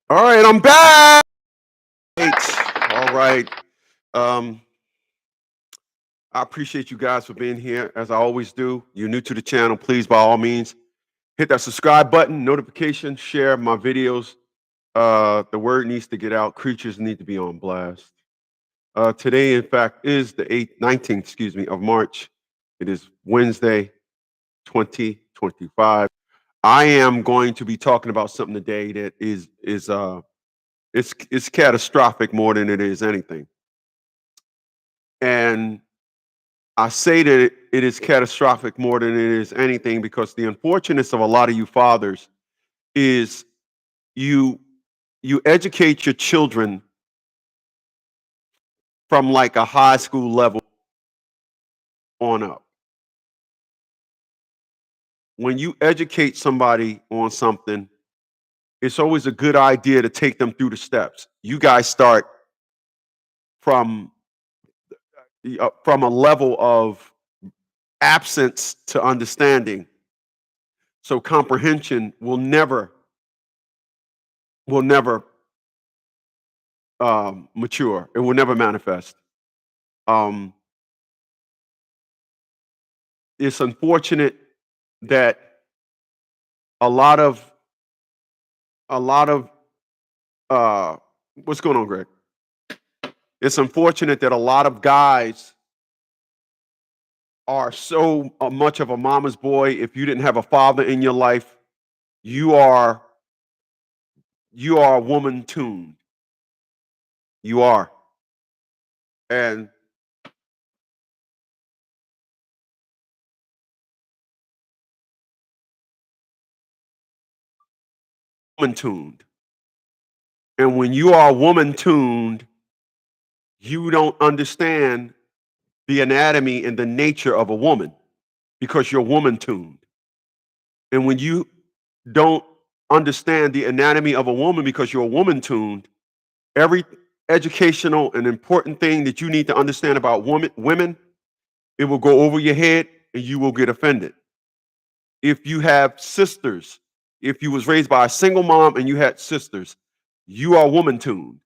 All right, I'm back. All right. Um, I appreciate you guys for being here, as I always do. You're new to the channel, please, by all means, hit that subscribe button, notification, share my videos. The word needs to get out. Creatures need to be on blast. Today, in fact, is the 19th, of March. It is Wednesday, 2025. I am going to be talking about something today that it's catastrophic more than it is anything. And I say that it is catastrophic more than it is anything because the unfortunateness of a lot of you fathers is you you educate your children from like a high school level on up. When you educate somebody on something, it's always a good idea to take them through the steps. You guys start from from a level of absence to understanding. So comprehension will never mature. It will never manifest. Um, it's unfortunate that a lot of a lot of uh, what's going on, Greg? It's unfortunate that a lot of guys are so much of a mama's boy. If you didn't have a father in your life, you are you are woman tuned. You are, and woman tuned. And when you are woman tuned, you don't understand the anatomy and the nature of a woman because you're woman tuned. And when you don't understand the anatomy of a woman because you're a woman tuned, every educational and important thing that you need to understand about women, it will go over your head and you will get offended. If you have sisters, if you was raised by a single mom and you had sisters, you are woman tuned.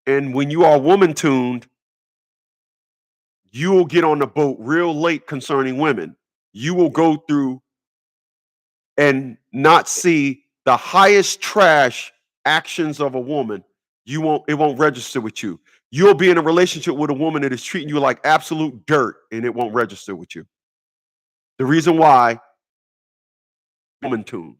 And when you are woman tuned, you will get on the boat real late concerning women. You will go through and not see the highest trash actions of a woman. It won't register with you. You'll be in a relationship with a woman that is treating you like absolute dirt and it won't register with you. The reason why, woman tuned.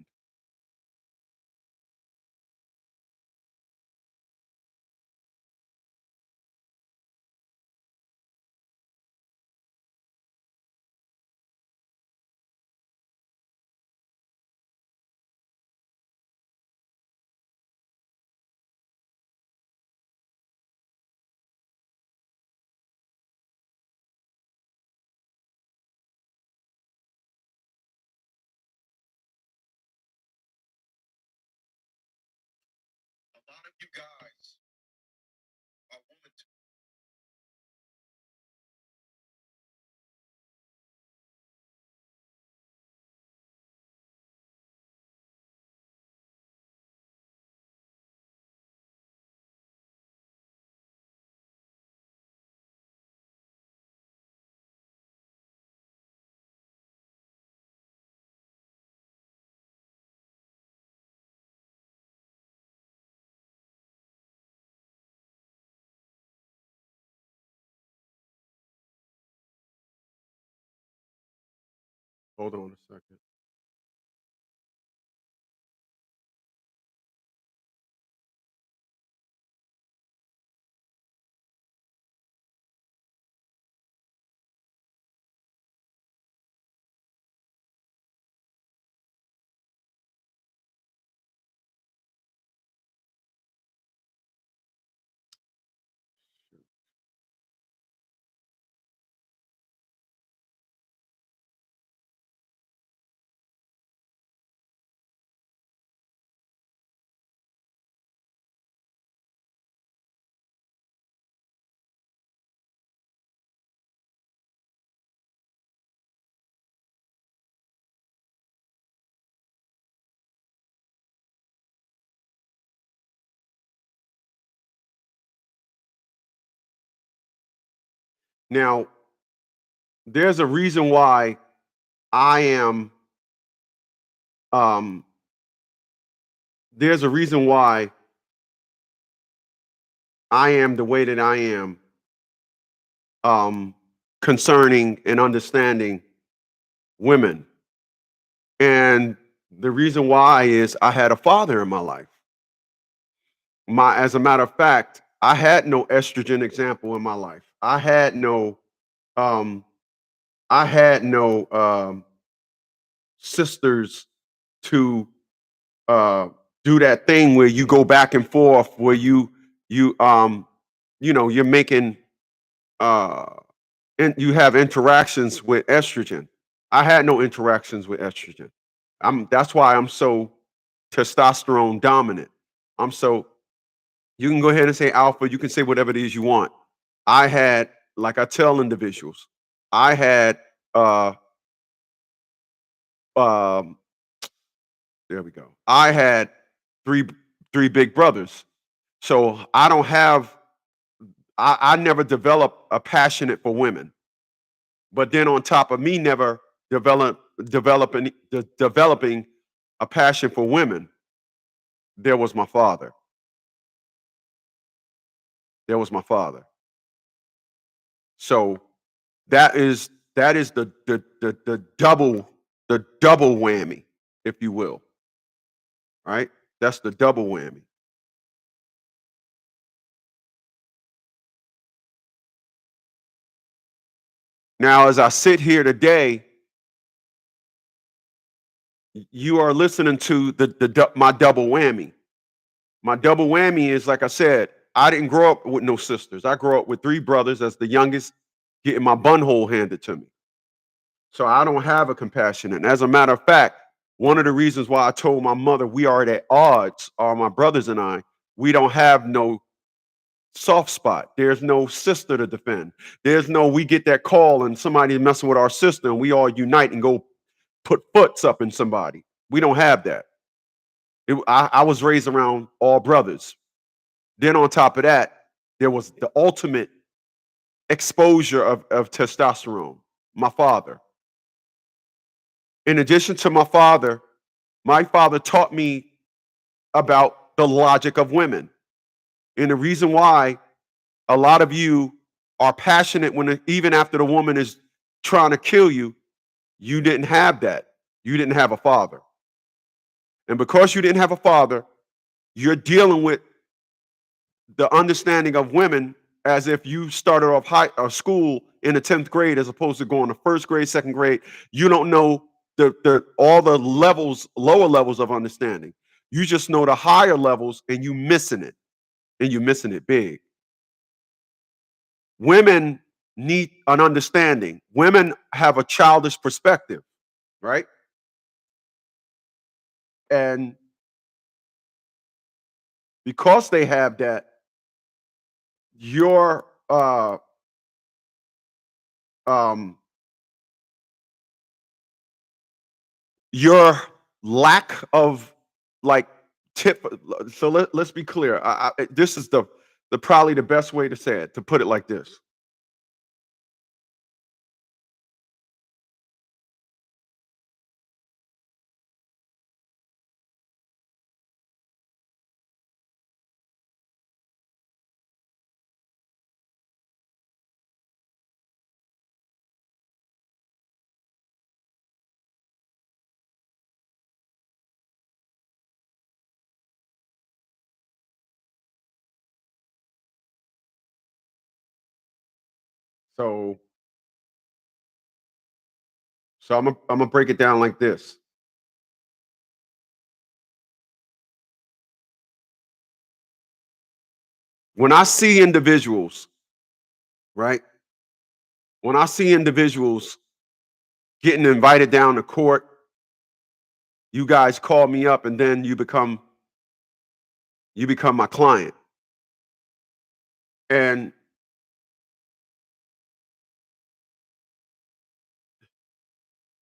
A lot of you guys are woman tuned. Hold on a second. Now, there's a reason why I am um there's a reason why I am the way that I am um concerning and understanding women. And the reason why is I had a father in my life. As a matter of fact, I had no estrogen example in my life. Um I had no sisters to uh do that thing where you go back and forth, where you're making uh and you have interactions with estrogen. I had no interactions with estrogen. That's why I'm so testosterone dominant. I'm so You can go ahead and say alpha, you can say whatever it is you want. I had, like I tell individuals, I had uh um there we go. I had three three big brothers. So I never developed a passionate for women. But then on top of me never developing a passion for women, there was my father. There was my father. So that is the double whammy, if you will. Right? That's the double whammy. Now, as I sit here today, you are listening to my double whammy. My double whammy is, like I said, I didn't grow up with no sisters. I grew up with three brothers as the youngest, getting my bunhole handed to me. So I don't have a compassion. And as a matter of fact, one of the reasons why I told my mother we are at odds, are my brothers and I, we don't have no soft spot. There's no sister to defend. There's no, we get that call and somebody messing with our sister and we all unite and go put foots up in somebody. We don't have that. I was raised around all brothers. Then on top of that, there was the ultimate exposure of testosterone, my father. In addition to my father taught me about the logic of women. And the reason why a lot of you are passionate even after the woman is trying to kill you, you didn't have that. You didn't have a father. And because you didn't have a father, you're dealing with the understanding of women as if you started off high or school in the 10th grade as opposed to going to first grade, second grade. You don't know the all the levels, lower levels of understanding. You just know the higher levels and you missing it, and you're missing it big. Women need an understanding. Women have a childish perspective, right? And because they have that, your um your lack of, like, tip. So let's be clear. This is the probably the best way to say it, to put it like this. So I'm gonna break it down like this. When I see individuals, right? When I see individuals getting invited down to court, you guys call me up and then you become my client. And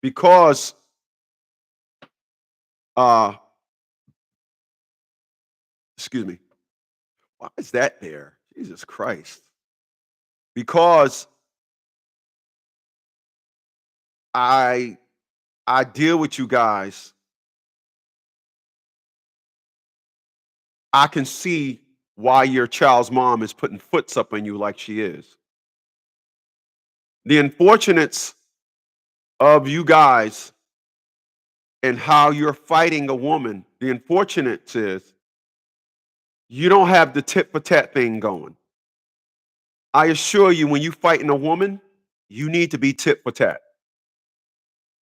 because uh excuse me, why is that there? Jesus Christ. Because I I deal with you guys. I can see why your child's mom is putting foots up on you like she is. The unfortunates of you guys and how you're fighting a woman, the unfortunate is you don't have the tit for tat thing going. I assure you, when you fighting a woman, you need to be tit for tat.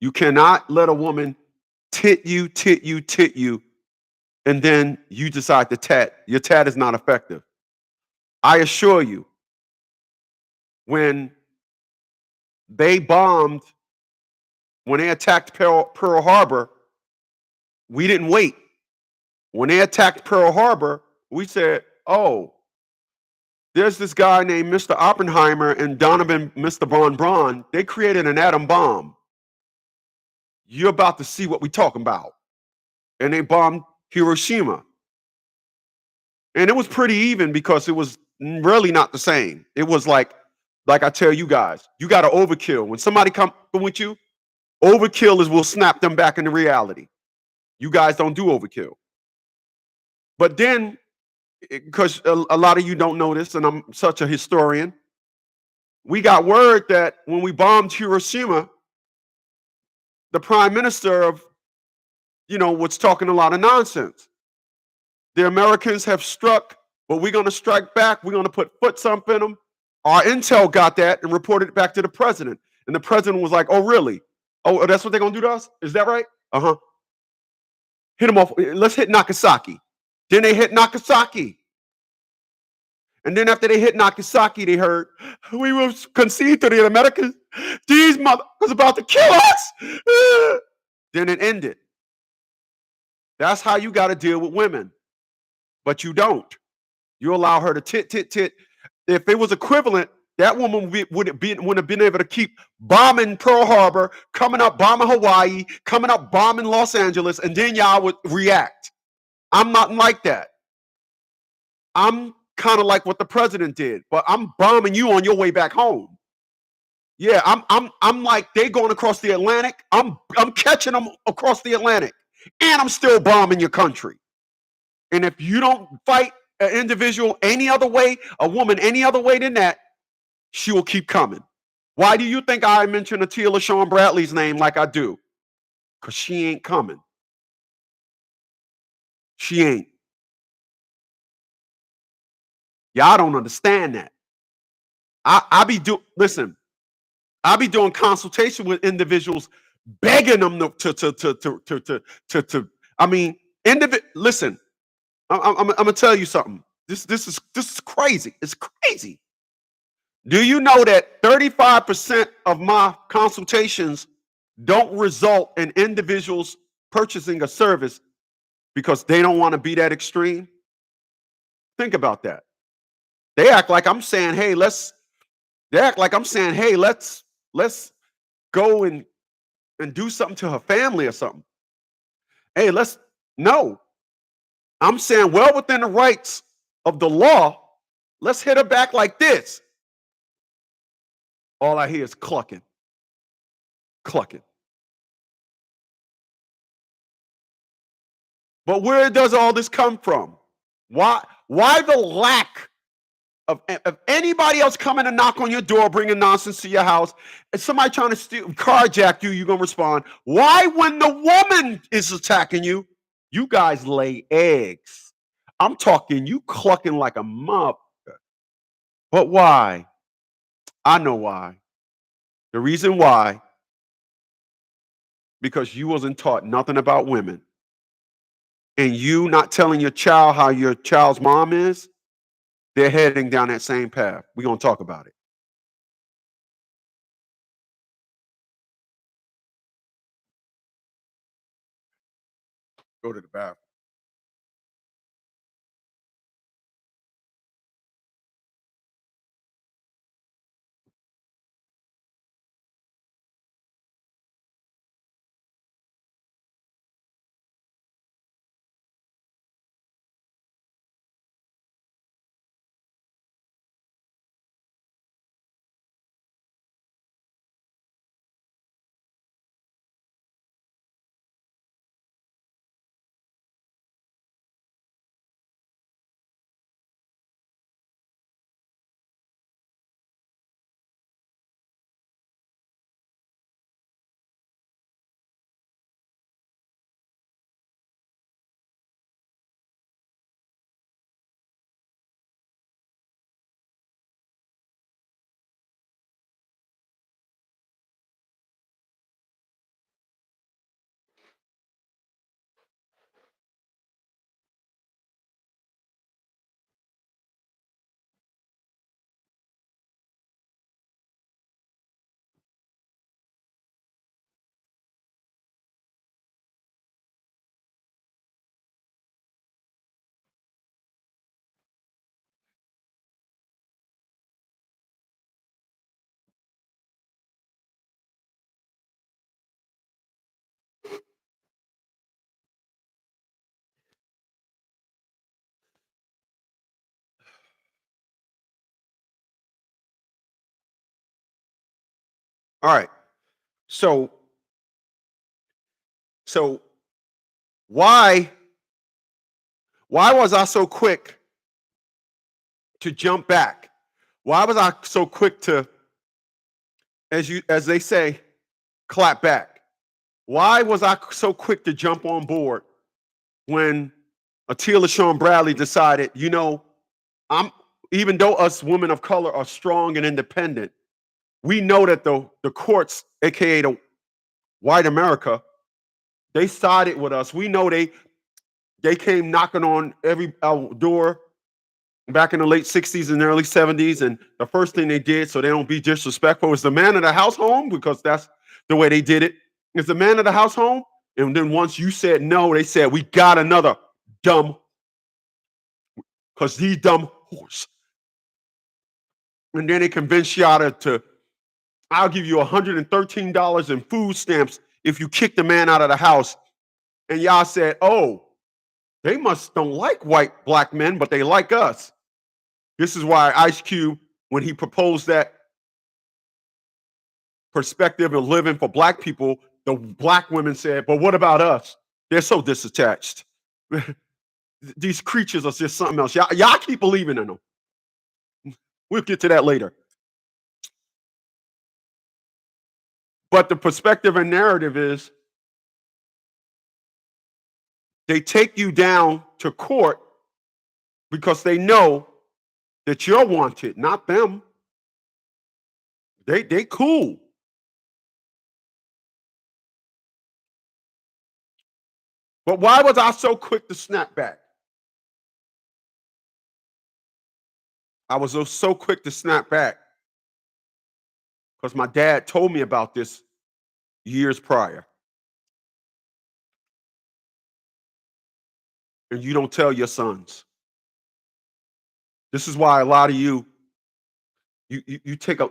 You cannot let a woman tit you, and then you decide to tat. Your tat is not effective. I assure you, when they bombed, when they attacked Pearl Harbor, we didn't wait. When they attacked Pearl Harbor, we said, oh, there's this guy named Mr. Oppenheimer and Donovan, Mr. Von Braun. They created an atom bomb. You're about to see what we're talking about. And they bombed Hiroshima. And it was pretty even because it was really not the same. It was like I tell you guys, you got to overkill. When somebody come with you, overkill is will snap them back into reality. You guys don't do overkill. But then, because a lot of you don't know this, and I'm such a historian, we got word that when we bombed Hiroshima, the prime minister of, was talking a lot of nonsense. The Americans have struck, but we're going to strike back. We're going to put foot stomp in them. Our intel got that and reported it back to the president. And the president was like, oh, really? Oh, that's what they're going to do to us? Is that right? Uh-huh. Hit them off. Let's hit Nagasaki. Then they hit Nagasaki. And then after they hit Nagasaki, they heard, we will concede to the Americans. These motherfuckers about to kill us. Then it ended. That's how you got to deal with women. But you don't. You allow her to tit. If it was equivalent, that woman wouldn't have been able to keep bombing Pearl Harbor, coming up bombing Hawaii, coming up bombing Los Angeles, and then y'all would react. I'm not like that. I'm kind of like what the president did, but I'm bombing you on your way back home. Yeah, I'm like they going across the Atlantic. I'm catching them across the Atlantic, and I'm still bombing your country. And if you don't fight an individual any other way, a woman any other way than that, she will keep coming. Why do you think I mention Atia LaShawn Bradley's name like I do? Because she ain't coming. She ain't. Y'all don't understand that. I be listen, I be doing consultation with individuals, begging them to I mean, listen, I'm gonna tell you something. This is crazy. It's crazy. Do you know that 35% of my consultations don't result in individuals purchasing a service because they don't want to be that extreme? Think about that. They act like I'm saying, hey, let's go and do something to her family or something. Hey, no. I'm saying, well, within the rights of the law, let's hit her back like this. All I hear is clucking, clucking. But where does all this come from? Why the lack of anybody else coming to knock on your door, bringing nonsense to your house, and somebody trying to carjack you, you're gonna respond. Why, when the woman is attacking you, you guys lay eggs? I'm talking you clucking like a mother. But why? I know why. The reason why, because you wasn't taught nothing about women, and you not telling your child how your child's mom is, they're heading down that same path. We're gonna talk about it. Go to the bathroom. All right. So so why was I so quick to jump back? Why was I so quick to, as they say, clap back? Why was I so quick to jump on board when Atila Sean Bradley decided, I'm even though us women of color are strong and independent, we know that the courts, aka the white America, they sided with us. We know they came knocking on every door back in the late 60s and early 70s. And the first thing they did, so they don't be disrespectful, is the man of the house home, because that's the way they did it. Is the man of the house home? And then once you said no, they said, we got another dumb, because these dumb horse. And then they convinced y'all to, I'll give you $113 in food stamps if you kick the man out of the house. And y'all said, oh, they must don't like white black men, but they like us. This is why Ice Cube, when he proposed that perspective of living for black people, the black women said, but what about us? They're so disattached. These creatures are just something else. Y'all keep believing in them. We'll get to that later. But the perspective and narrative is they take you down to court because they know that you're wanted, not them. They cool. But why was I so quick to snap back? I was so quick to snap back because my dad told me about this years prior. And you don't tell your sons. This is why a lot of you take a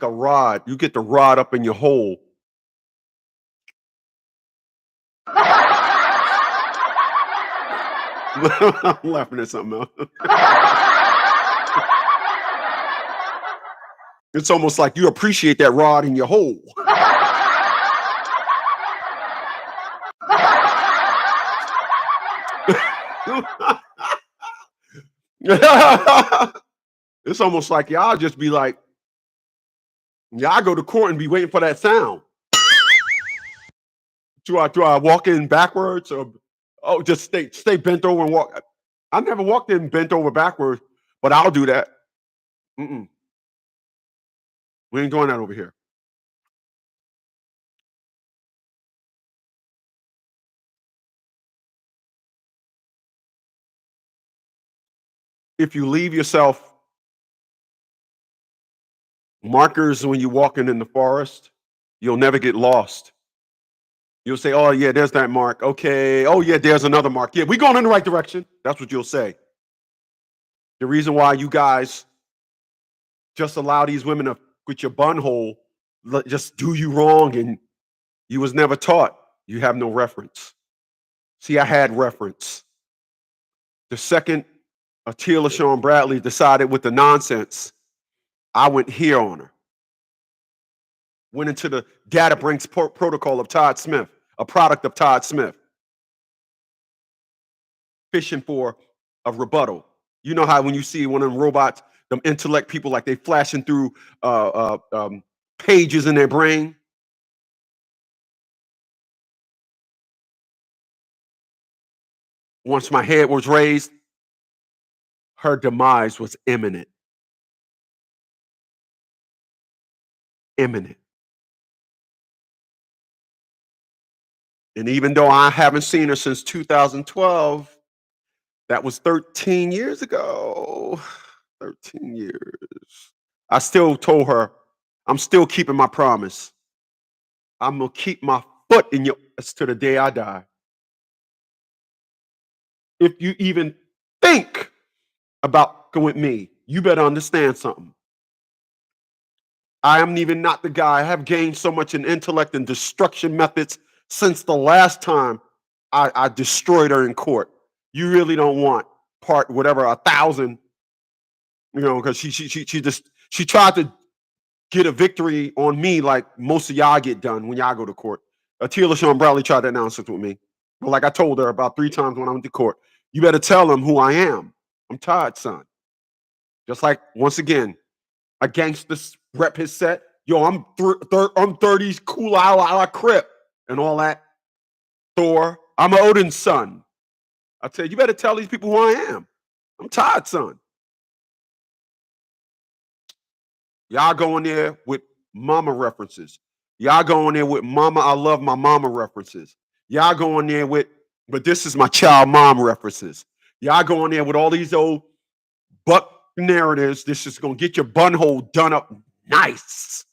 rod, you get the rod up in your hole. I'm laughing at something else. It's almost like you appreciate that rod in your hole. It's almost like y'all just be like, y'all go to court and be waiting for that sound. Do I walk in backwards, or just stay bent over and walk? I never walked in bent over backwards, but I'll do that. Mm-mm. We ain't doing that over here. If you leave yourself markers when you're walking in the forest, you'll never get lost. You'll say, oh yeah, there's that mark. Okay. Oh yeah, there's another mark. Yeah, we're going in the right direction. That's what you'll say. The reason why you guys just allow these women to, with your bun hole, just do you wrong, and you was never taught. You have no reference. See, I had reference. The second Atila Sean Bradley decided with the nonsense, I went here on her. Went into the data brings protocol of Todd Smith, a product of Todd Smith, fishing for a rebuttal. You know how when you see one of them robots, them intellect people, like they flashing through pages in their brain. Once my head was raised, her demise was imminent. Imminent. And even though I haven't seen her since 2012, that was 13 years ago. 13 years. I still told her, I'm still keeping my promise. I'm going to keep my foot in your ass to the day I die. If you even think about going with me, you better understand something. I am even not the guy. I have gained so much in intellect and destruction methods since the last time I destroyed her in court. You really don't want part whatever 1,000, because she tried to get a victory on me like most of y'all get done when y'all go to court. Teal LaShawn Bradley tried that nonsense with me. But like I told her about 3 times when I went to court, you better tell them who I am. I'm Todd, son. Just like, once again, a gangster rep his set. Yo, I'm 30s cool a la Crip and all that. Thor, I'm Odin's son. I said, you better tell these people who I am. I'm Todd's son. Y'all go in there with mama references. Y'all go in there with mama, I love my mama references. Y'all go in there with, but this is my child mom references. Y'all go in there with all these old buck narratives. This is going to get your bun hole done up nice.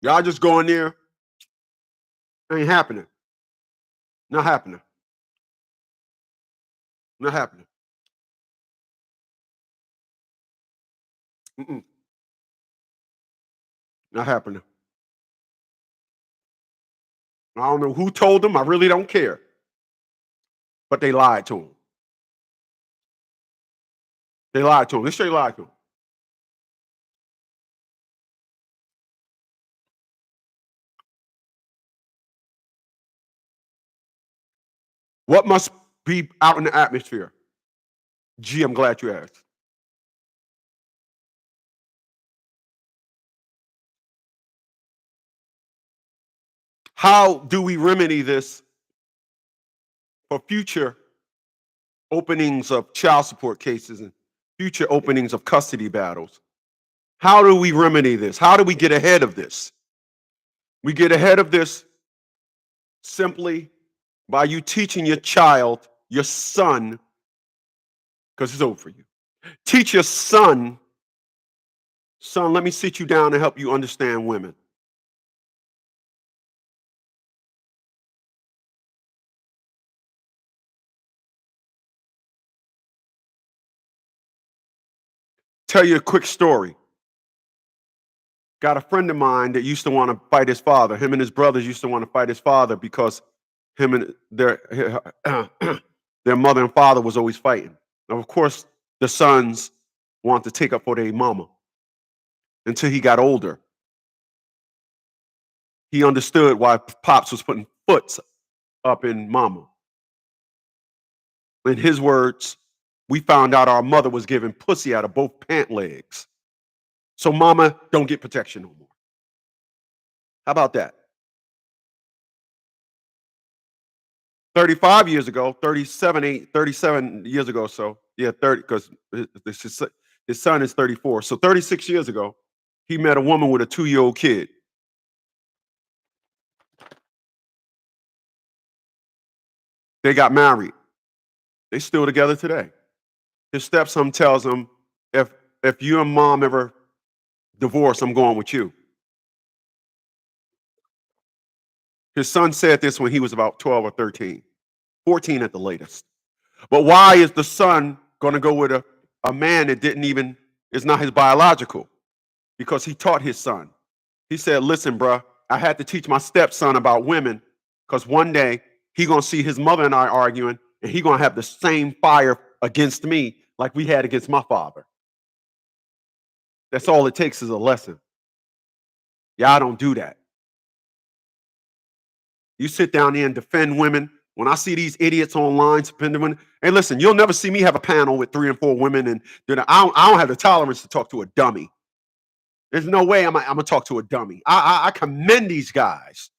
Y'all just go in there. Ain't happening. Not happening. Not happening. Mm-mm. Not happening. I don't know who told them. I really don't care. But they lied to him. They lied to him. They straight lied to him. What must be out in the atmosphere? Gee, I'm glad you asked. How do we remedy this for future openings of child support cases and future openings of custody battles? How do we remedy this? How do we get ahead of this? We get ahead of this simply by you teaching your child, your son, because it's over for you. Teach your son, let me sit you down and help you understand women. Tell you a quick story. Got a friend of mine that used to want to fight his father. Him and his brothers used to want to fight his father because him and their mother and father was always fighting. Now, of course, the sons want to take up for their mama. Until he got older, he understood why Pops was putting foots up in mama. In his words, we found out our mother was giving pussy out of both pant legs. So mama don't get protection no more. How about that? 35 years ago, 37 years ago, so yeah, 30, because his son is 34. So 36 years ago, he met a woman with a 2-year-old kid. They got married. They still together today. His stepson tells him, if you and mom ever divorce, I'm going with you. His son said this when he was about 12 or 13, 14 at the latest. But why is the son going to go with a man that is not his biological? Because he taught his son. He said, listen, bruh, I had to teach my stepson about women because one day he going to see his mother and I arguing and he going to have the same fire against me like we had against my father. That's all it takes is a lesson. Y'all don't do that. You sit down there and defend women. When I see these idiots online defending women, hey, listen, you'll never see me have a panel with 3 and 4 women, and I don't have the tolerance to talk to a dummy. There's no way I'm gonna talk to a dummy. I commend these guys.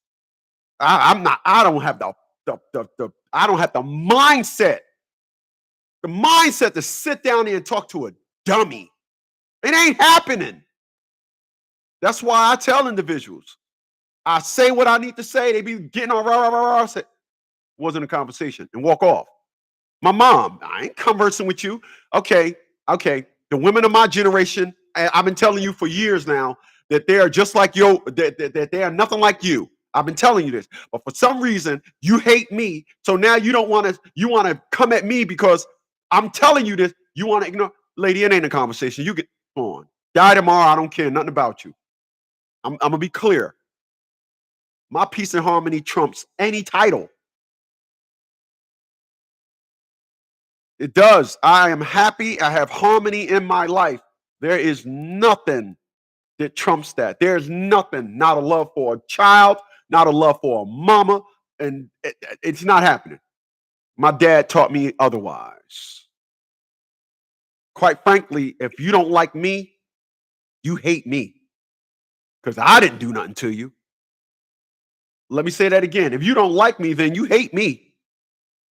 I don't have the mindset. The mindset to sit down there and talk to a dummy. It ain't happening. That's why I tell individuals. I say what I need to say. They be getting all rah. Say, wasn't a conversation and walk off. My mom, I ain't conversing with you. Okay. The women of my generation, I've been telling you for years now that they are just like you, that they are nothing like you. I've been telling you this, but for some reason you hate me. So now you want to come at me because I'm telling you this. You want to ignore, lady, it ain't a conversation. You get on. Die tomorrow. I don't care nothing about you. I'm gonna be clear. My peace and harmony trumps any title. It does. I am happy. I have harmony in my life. There is nothing that trumps that. There's nothing, not a love for a child, not a love for a mama, and it's not happening. My dad taught me otherwise. Quite frankly, if you don't like me, you hate me because I didn't do nothing to you. Let me say that again. If you don't like me, then you hate me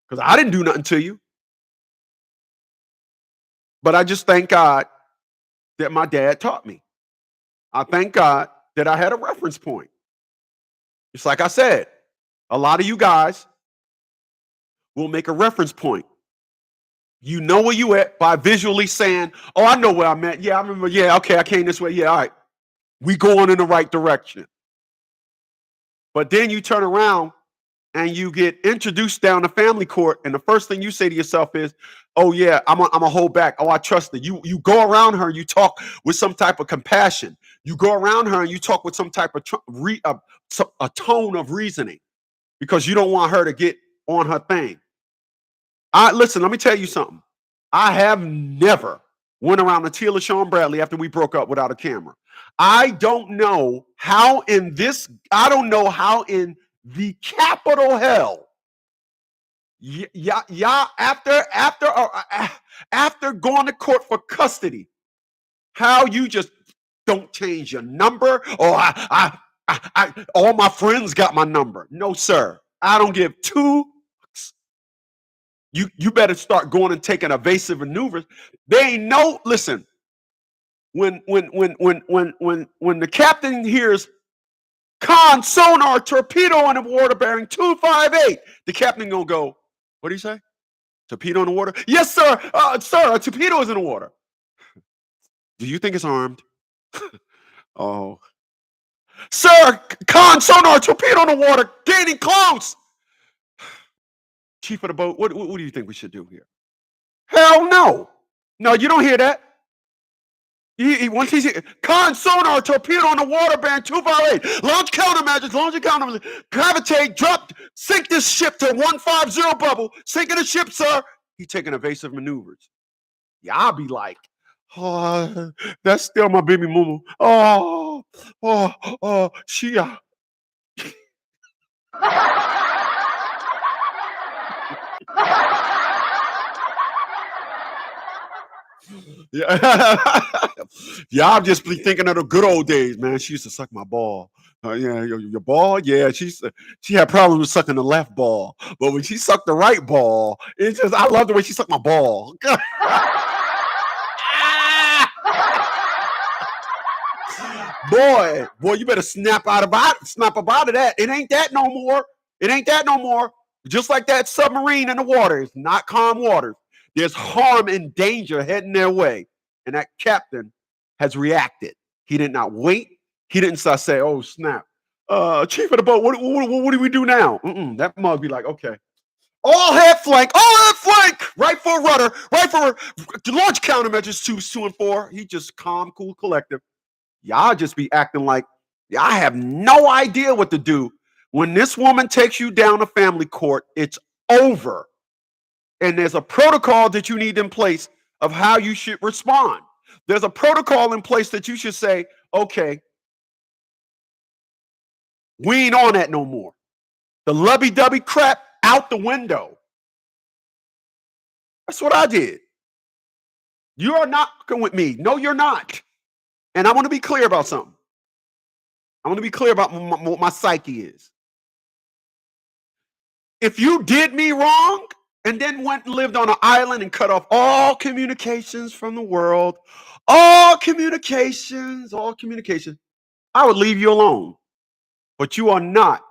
because I didn't do nothing to you. But I just thank God that my dad taught me. I thank God that I had a reference point. It's like I said, a lot of you guys will make a reference point. You know where you at by visually saying, "Oh, I know where I'm at. Yeah, I remember. Yeah, okay, I came this way. Yeah, all right. We going in the right direction." But then you turn around and you get introduced down the family court, and the first thing you say to yourself is, "Oh yeah, I'm a hold back. Oh, I trust her." You go around her and you talk with some type of compassion. You go around her and you talk with some type of a tone of reasoning because you don't want her to get on her thing. I listen. Let me tell you something. I have never went around to Teal Sean Bradley after we broke up without a camera. I don't know how in this. I don't know how in the capital hell. Yeah. After going to court for custody, how you just don't change your number? Or all my friends got my number. No, sir. I don't give two. You better start going and taking evasive maneuvers. They ain't no listen. When the captain hears con sonar torpedo in the water bearing 258, the captain gonna go, what do you say? Torpedo in the water? Yes, sir. Sir, a torpedo is in the water. Do you think it's armed? Oh, sir, con sonar torpedo in the water, getting close. Chief of the boat, what do you think we should do here? Hell no. No, you don't hear that. Once he's con sonar torpedo on the water bearing 258, launch countermeasures, gravitate, drop, sink this ship to 150 bubble, sinking the ship, sir. He's taking evasive maneuvers. Yeah, I'll be like, oh, that's still my baby mama. She. Yeah, yeah. I'm just be thinking of the good old days, man. She used to suck my ball. Yeah, your ball. Yeah, she had problems with sucking the left ball, but when she sucked the right ball, it's just I love the way she sucked my ball. boy, you better snap up out of that. It ain't that no more. It ain't that no more. Just like that submarine in the water, it's not calm waters. There's harm and danger heading their way. And that captain has reacted. He did not wait. He didn't start say, oh, snap. Chief of the boat, what do we do now? That mug be like, okay. All head flank, right for rudder, right for launch countermeasures 2 and 4. He just calm, cool, collective. Y'all just be acting like y'all have no idea what to do. When this woman takes you down to family court, it's over. And there's a protocol that you need in place of how you should respond. There's a protocol in place that you should say, okay, we ain't on that no more. The lovey-dovey crap out the window. That's what I did. You are not with me. No, you're not. And I want to be clear about something. I want to be clear about what my psyche is. If you did me wrong and then went and lived on an island and cut off all communications from the world, all communications, I would leave you alone. But you are not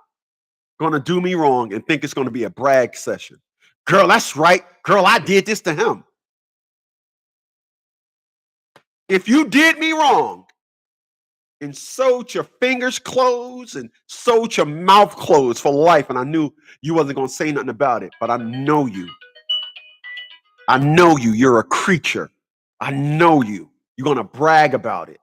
going to do me wrong and think it's going to be a brag session. Girl, that's right. Girl, I did this to him. If you did me wrong and sewed your fingers closed and sewed your mouth closed for life, and I knew you wasn't going to say nothing about it, but I know you. I know you. You're a creature. I know you. You're going to brag about it.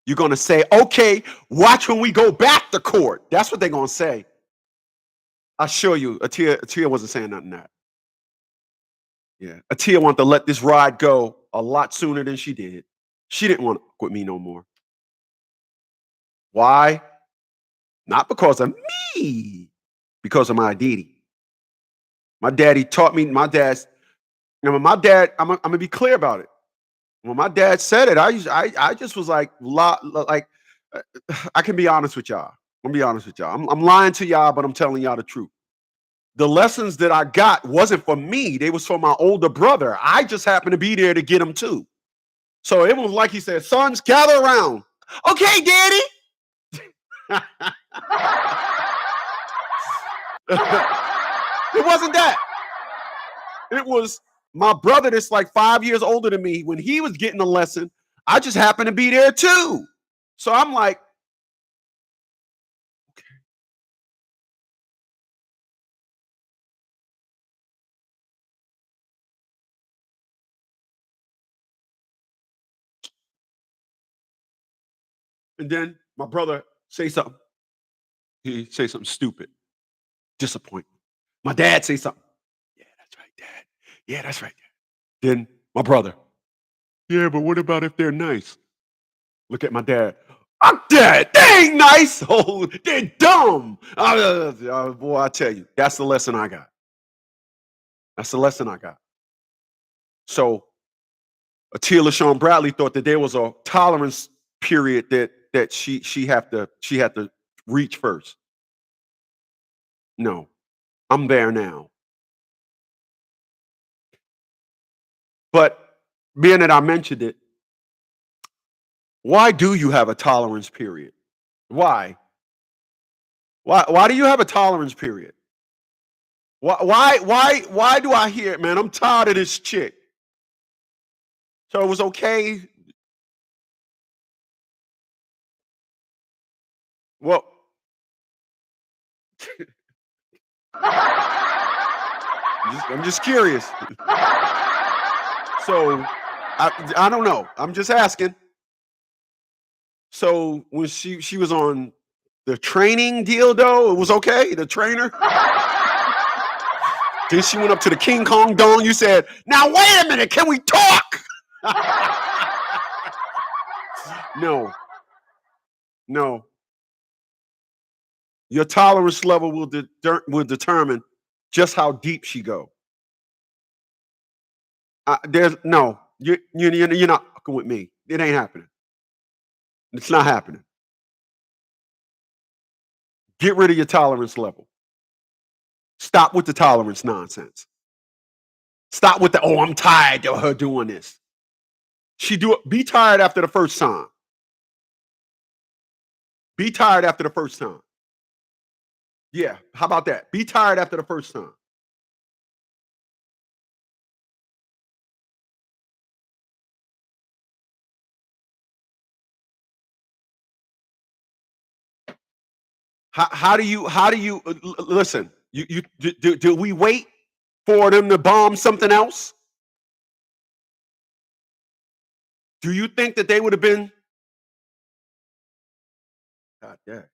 You're going to say, okay, watch when we go back to court. That's what they're going to say. I assure you, Atia wasn't saying nothing that. Yeah. Atia wanted to let this ride go a lot sooner than she did. She didn't want to fuck with me no more. Why? Not because of me, because of my daddy. My daddy taught me, my dad, I'm gonna be clear about it. When my dad said it, I just was like, uh, I can be honest with y'all. I'm gonna be honest with y'all. I'm lying to y'all, but I'm telling y'all the truth. The lessons that I got wasn't for me, they was for my older brother. I just happened to be there to get them too. So it was like he said, sons, gather around. Okay, daddy. It wasn't that. It was my brother that's like 5 years older than me. When he was getting a lesson, I just happened to be there too. So I'm like, and then my brother say something. He say something stupid. Disappointment. My dad say something. Yeah, that's right, dad. Yeah, that's right. Dad. Then my brother. Yeah, but what about if they're nice? Look at my dad. I'm dead. They ain't nice. Oh, they're dumb. Boy, I tell you, that's the lesson I got. That's the lesson I got. So Atia LaShawn Bradley thought that there was a tolerance period that she had to reach first. No, I'm there now. But being that I mentioned it, why do you have a tolerance period? Why? Why do you have a tolerance period? Why do I hear it, man? I'm tired of this chick. So it was okay. Well, I'm just curious. So I don't know. I'm just asking. So when she was on the training deal though, it was okay. The trainer. Then she went up to the King Kong Dome. You said, "Now wait a minute, can we talk?" No, no. Your tolerance level will determine just how deep she go. There's no, you're not fucking with me. It ain't happening. It's not happening. Get rid of your tolerance level. Stop with the tolerance nonsense. Stop with the oh, I'm tired of her doing this. She do it. Be tired after the first time. Be tired after the first time. Yeah. How about that? Be tired after the first time. How do you listen? Do we wait for them to bomb something else? Do you think that they would have been? God damn.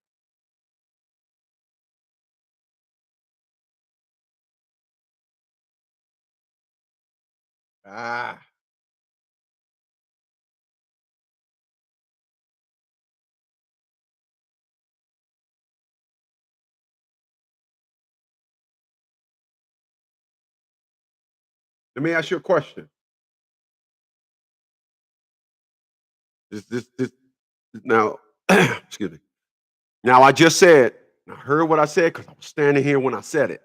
Ah. Let me ask you a question. This now, excuse me. Now I just said, I heard what I said because I was standing here when I said it.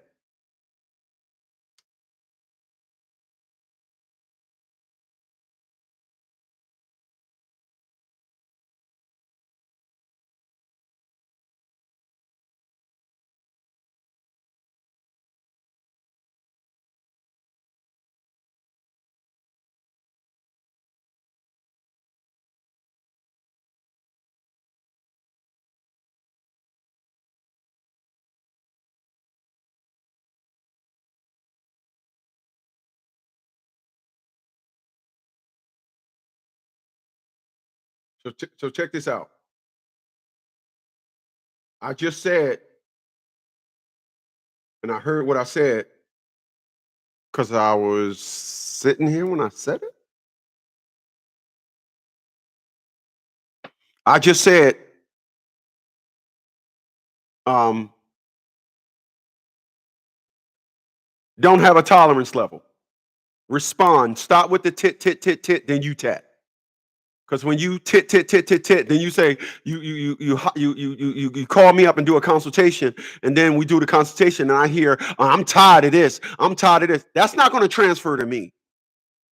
So check this out. I just said, and I heard what I said Because I was sitting here when I said it. I just said, um, don't have a tolerance level. Respond. Stop with the tit, tit, tit, tit, then you tat. Because when you tit, tit, tit, tit, tit, then you say you call me up and do a consultation, and then we do the consultation, and I hear, I'm tired of this. I'm tired of this. That's not going to transfer to me.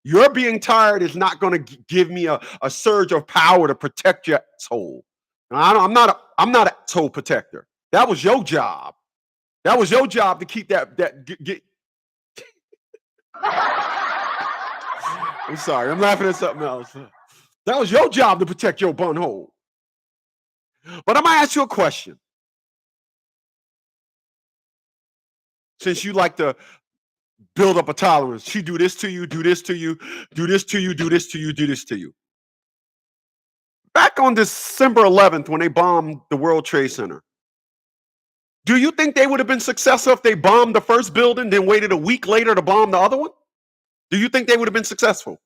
Your being tired is not going to give me a surge of power to protect your soul. I'm not a soul protector. That was your job. That was your job to keep that. I'm sorry. I'm laughing at something else. That was your job to protect your bun hole. But I'm gonna ask you a question. Since you like to build up a tolerance, she do this to you, do this to you, do this to you, do this to you, do this to you. Back on December 11th, when they bombed the World Trade Center, do you think they would have been successful if they bombed the first building, then waited a week later to bomb the other one? Do you think they would have been successful?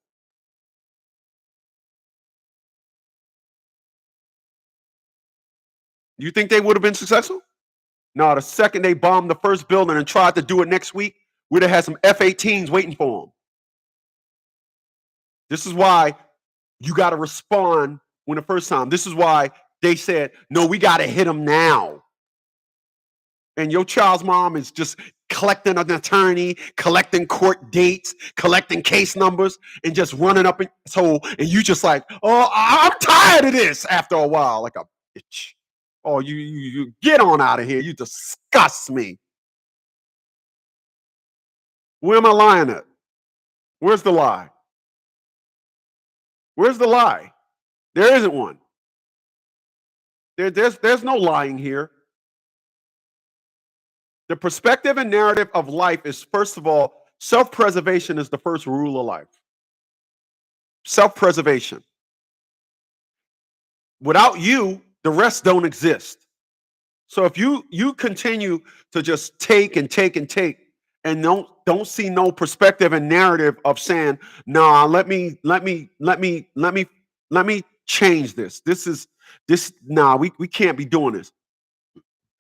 Do you think they would have been successful? No, the second they bombed the first building and tried to do it next week, we'd have had some F-18s waiting for them. This is why you got to respond when the first time. This is why they said, no, we got to hit them now. And your child's mom is just collecting an attorney, collecting court dates, collecting case numbers, and just running up in so and you just like, oh, I'm tired of this after a while, like a bitch. Oh, you get on out of here. You disgust me. Where am I lying at? Where's the lie? Where's the lie? There isn't one. There's no lying here. The perspective and narrative of life is, first of all, self-preservation is the first rule of life. Self-preservation. Without you, the rest don't exist. So if you continue to just take and take and take and don't see no perspective and narrative of saying, nah, let me change this. Nah, we can't be doing this.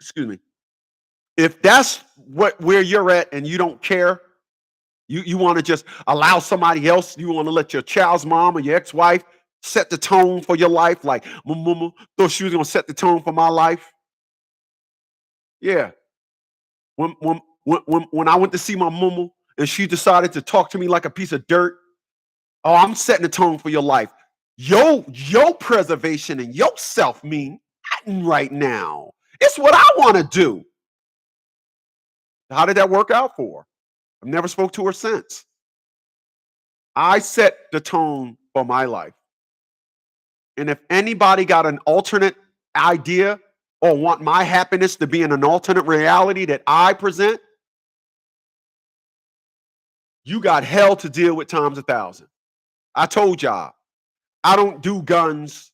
Excuse me. If that's where you're at and you don't care, you want to just allow somebody else, you want to let your child's mom or your ex-wife set the tone for your life, like mama thought she was gonna set the tone for my life. Yeah. When I went to see my mama and she decided to talk to me like a piece of dirt, oh, I'm setting the tone for your life. Your preservation and yourself mean nothing right now. It's what I want to do. How did that work out for her? I've never spoke to her since. I set the tone for my life. And if anybody got an alternate idea or want my happiness to be in an alternate reality that I present, you got hell to deal with times 1,000. I told y'all, I don't do guns,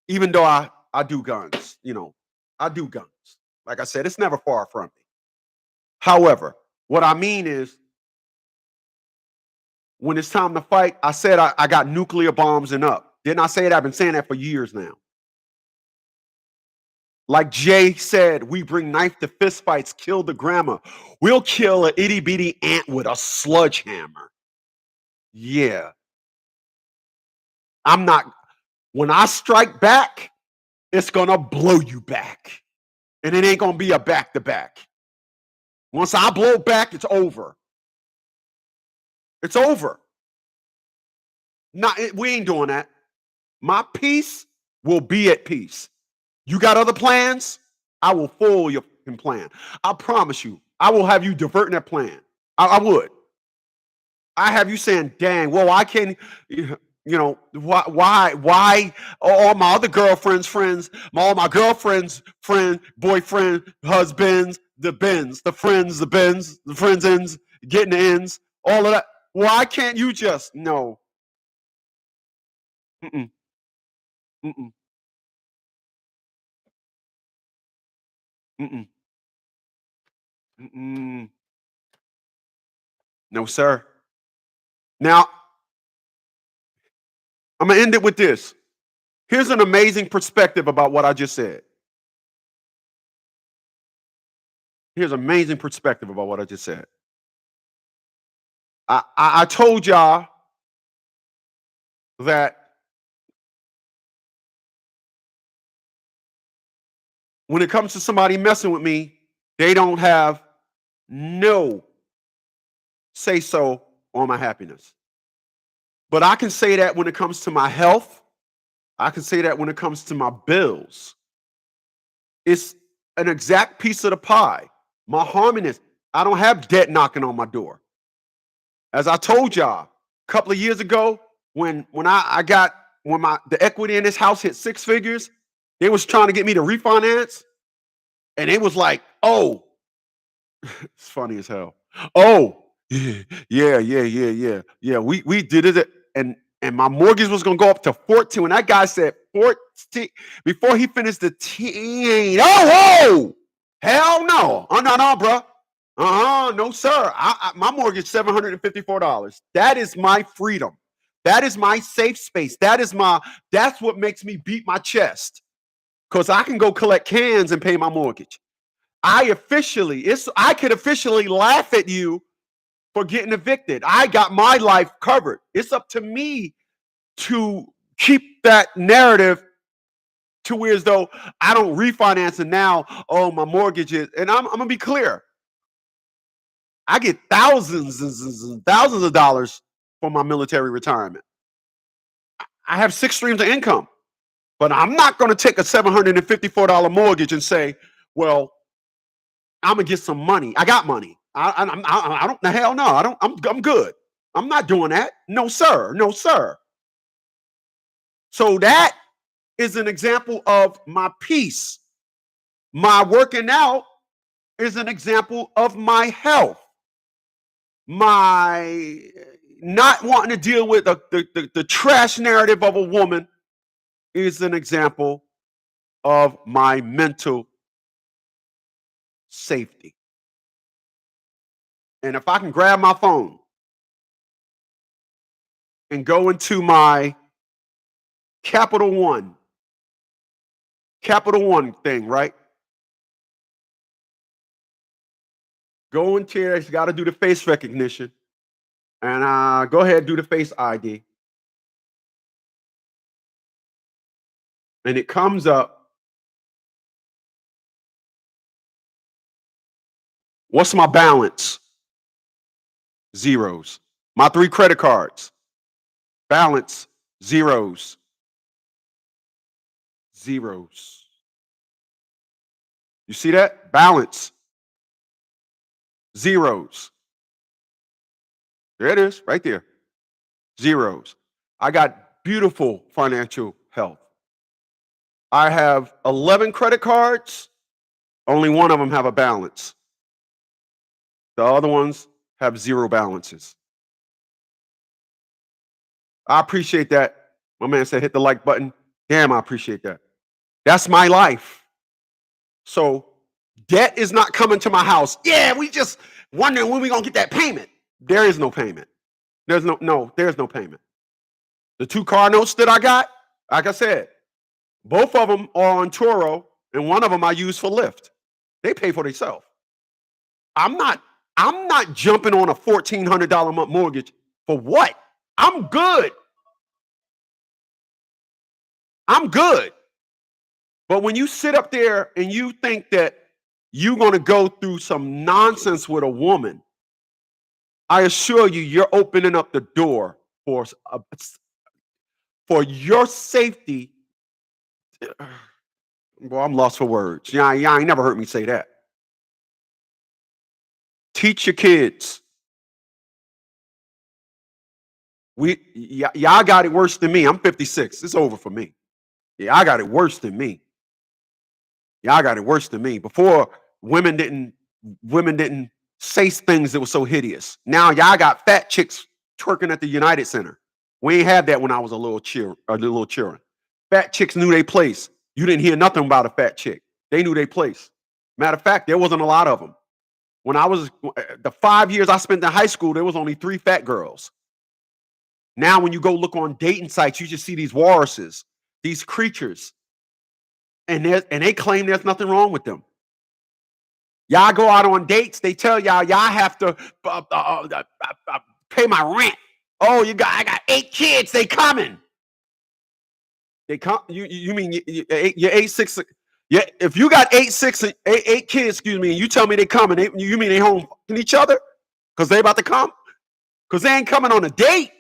even though I do guns. I do guns. Like I said, it's never far from me. However, what I mean is, when it's time to fight, I said I got nuclear bombs and up. Didn't I say it? I've been saying that for years now. Like Jay said, we bring knife to fist fights, kill the grammar. We'll kill an itty bitty ant with a sledgehammer. Yeah. I'm not, when I strike back, it's gonna blow you back. And it ain't gonna be a back to back. Once I blow back, it's over. It's over. We ain't doing that. My peace will be at peace. You got other plans? I will foil your plan. I promise you, I will have you diverting that plan. I would. I have you saying, dang, well, I can't, why all my other girlfriends, friends, all my girlfriends, friend, boyfriend, husbands, the bins, the friends, the bins, the friends ends, getting the ends, all of that. Why can't you just, no. Mm-mm, mm-mm, mm-mm, mm-mm, No, sir. Now, I'm going to end it with this. Here's an amazing perspective about what I just said. Here's amazing perspective about what I just said. I told y'all that when it comes to somebody messing with me, they don't have no say so on my happiness. But I can say that when it comes to my health, I can say that when it comes to my bills. It's an exact piece of the pie. My harmony, I don't have debt knocking on my door. As I told y'all a couple of years ago, when I got when the equity in this house hit six figures, they was trying to get me to refinance, and it was like, oh, it's funny as hell. Oh, yeah. We did it, and my mortgage was gonna go up to 14. When that guy said 14, before he finished the 10, oh, hell no, no, bro. No, sir. My mortgage $754. That is my freedom. That is my safe space. That's what makes me beat my chest, because I can go collect cans and pay my mortgage. I could officially laugh at you for getting evicted. I got my life covered. It's up to me to keep that narrative to where as though I don't refinance and now, oh, my mortgage is, and I'm gonna be clear. I get thousands and thousands of dollars for my military retirement. I have 6 streams of income, but I'm not going to take a $754 mortgage and say, well, I'm gonna get some money. I got money. I don't. The hell no. I don't. I'm good. I'm not doing that. No, sir. No, sir. So that is an example of my peace. My working out is an example of my health. My not wanting to deal with the trash narrative of a woman is an example of my mental safety. And if I can grab my phone and go into my Capital One thing, right? Go into there, it's got to do the face recognition. And go ahead and do the face ID. And it comes up. What's my balance? Zeros. My 3 credit cards. Balance, zeros. Zeros. You see that? Balance, zeros. There it is, right there. Zeros. I got beautiful financial health. I have 11 credit cards. Only one of them have a balance. The other ones have 0 balances. I appreciate that. My man said hit the like button. Damn, I appreciate that. That's my life. So debt is not coming to my house. Yeah, we just wondering when we gonna get that payment. There is no payment. There's no payment. The 2 car notes that I got, like I said, both of them are on Turo, and one of them I use for Lyft. They pay for themselves. I'm not jumping on a $1,400 a month mortgage for what? I'm good. I'm good. But when you sit up there and you think that you're going to go through some nonsense with a woman, I assure you, you're opening up the door for your safety. Well, I'm lost for words. Y'all ain't never heard me say that. Teach your kids. Y'all got it worse than me. I'm 56. It's over for me. Yeah, I got it worse than me. Y'all got it worse than me. Before, women didn't say things that were so hideous. Now y'all got fat chicks twerking at the United Center. We ain't had that when I was a little children. Fat chicks knew their place. You didn't hear nothing about a fat chick. They knew their place. Matter of fact, there wasn't a lot of them. When I was the 5 years I spent in high school, there was only 3 fat girls. Now, when you go look on dating sites, you just see these walruses, these creatures, and they claim there's nothing wrong with them. Y'all go out on dates, they tell y'all have to pay my rent. Oh, I got 8 kids, they coming. They come. You mean you're 8'6"? Yeah, if you got 8'6" and 8 kids, excuse me, and you tell me they coming, you mean they home fucking each other because they about to come? Because they ain't coming on a date.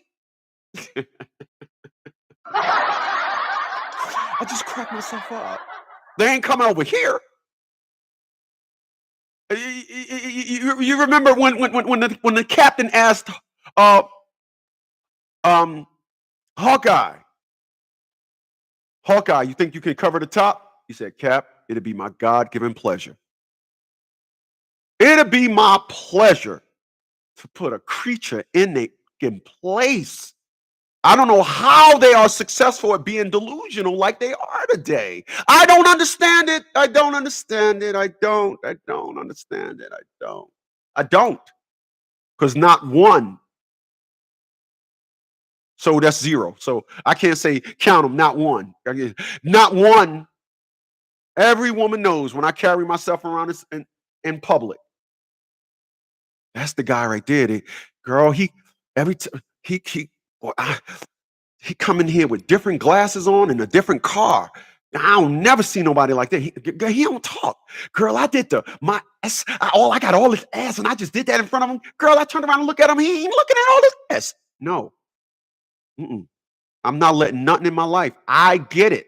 I just cracked myself up. They ain't coming over here. You remember when the captain asked Hawkeye, you think you can cover the top? He said, Cap, it'll be my God-given pleasure. It'll be my pleasure to put a creature in place. I don't know how they are successful at being delusional like they are today. I don't understand it. I don't understand it. I don't understand it. I don't. Because not one. So that's 0. So I can't say count them, not one. Not one. Every woman knows when I carry myself around in public. That's the guy right there. Girl, he come in here with different glasses on and a different car. I don't never see nobody like that. He don't talk. Girl, I did I got all this ass and I just did that in front of him. Girl, I turned around and look at him. He ain't looking at all this ass. No. I'm not letting nothing in my life. I get it.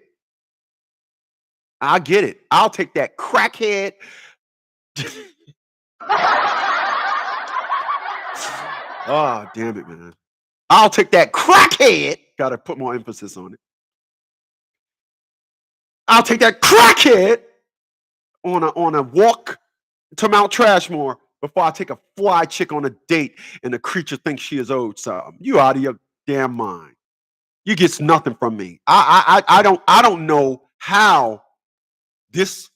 I'll take that crackhead. Oh, damn it, man. I'll take that crackhead. Got to put more emphasis on it. I'll take that crackhead on a walk to Mount Trashmore before I take a fly chick on a date and the creature thinks she is owed something. You out of your damn mind. You get nothing from me. I don't know how this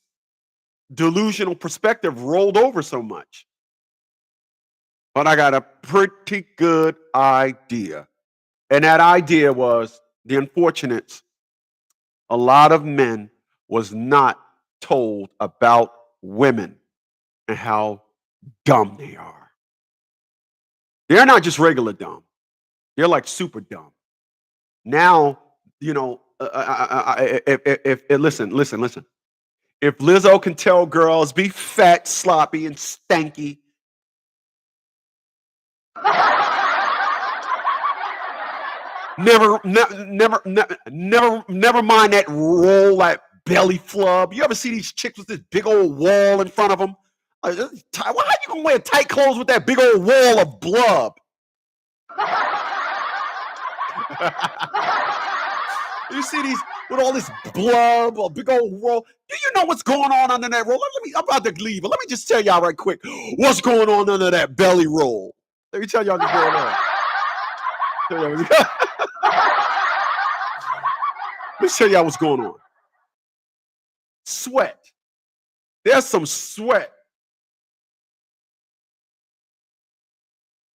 delusional perspective rolled over so much. But I got a pretty good idea. And that idea was the unfortunates. A lot of men was not told about women and how dumb they are. They're not just regular dumb. They're like super dumb. Now, listen. If Lizzo can tell girls be fat, sloppy, and stanky, never mind that roll, that belly flub. You ever see these chicks with this big old wall in front of them? Why are you gonna wear tight clothes with that big old wall of blub? You see these with all this blub or big old roll. Do you know what's going on under that roll? I'm about to leave, but let me just tell y'all right quick what's going on under that belly roll. Let me tell y'all what's going on. Let me tell y'all what's going on. Sweat. There's some sweat.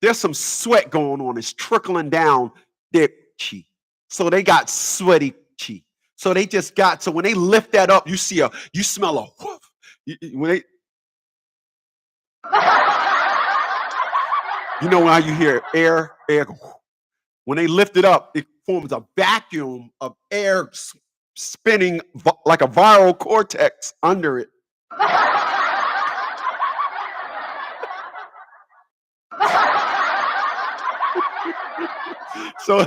There's some sweat going on. It's trickling down their cheek. So they got sweaty cheek. So they just got, so when they lift that up, you smell a whoof. You know how you hear air go, when they lift it up, it forms a vacuum of air spinning like a viral cortex under it. So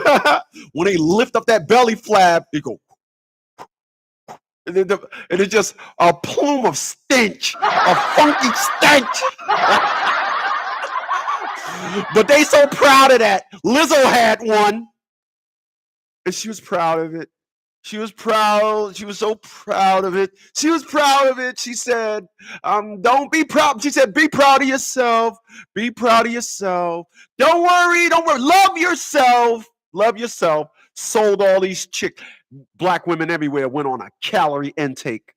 when they lift up that belly flap, they go, and it's just a plume of stench, a funky stench. But they so proud of that. Lizzo had one, and she was proud of it. She was proud. She was so proud of it. She was proud of it. She said, don't be proud. She said, be proud of yourself. Be proud of yourself. Don't worry. Love yourself. Love yourself. Sold all these chicks. Black women everywhere went on a calorie intake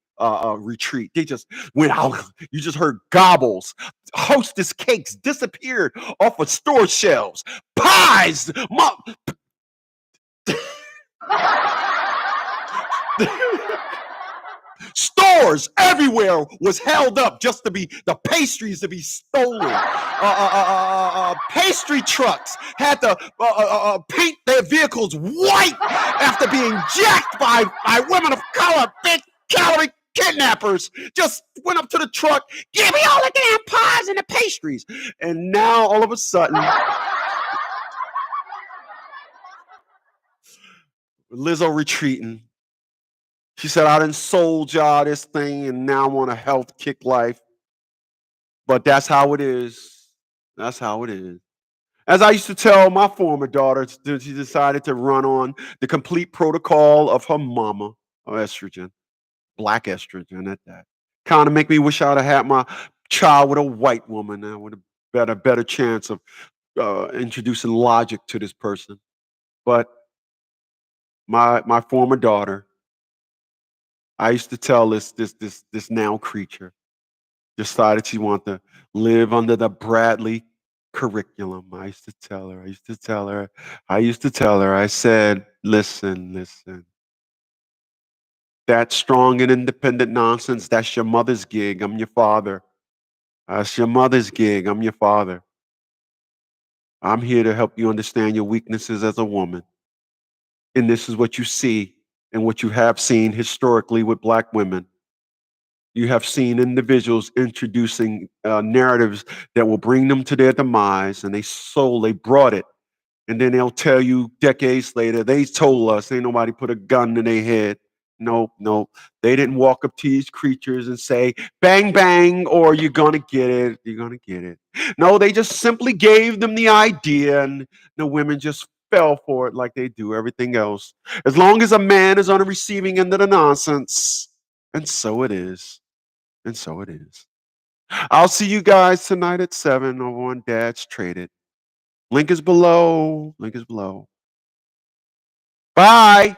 retreat. They just went out. You just heard gobbles. Hostess cakes disappeared off of store shelves. Pies. Stores everywhere was held up just to be the pastries to be stolen. Pastry trucks had to paint their vehicles white after being jacked by women of color, big calorie kidnappers. Just went up to the truck, give me all the damn pies and the pastries. And now all of a sudden, Lizzo retreating. She said, I done sold y'all this thing and now I want a health kick life. But that's how it is. That's how it is. As I used to tell my former daughter, she decided to run on the complete protocol of her mama, of estrogen, black estrogen at that. Kind of make me wish I'd have had my child with a white woman. I would have had a better chance of introducing logic to this person. But my former daughter, I used to tell this now creature, decided she wanted to live under the Bradley curriculum. I used to tell her, I said, listen, that strong and independent nonsense, that's your mother's gig. I'm your father. That's your mother's gig. I'm your father. I'm here to help you understand your weaknesses as a woman. And this is what you see and what you have seen historically with black women. You have seen individuals introducing narratives that will bring them to their demise, and they brought it. And then they'll tell you decades later, they told us, ain't nobody put a gun to their head. Nope. They didn't walk up to these creatures and say, bang, bang, or you're going to get it. You're going to get it. No, they just simply gave them the idea, and the women just fell for it like they do everything else. As long as a man is on the receiving end of the nonsense, and so it is. And so it is. I'll see you guys tonight at 7 over on Dad's Traded. Link is below. Bye.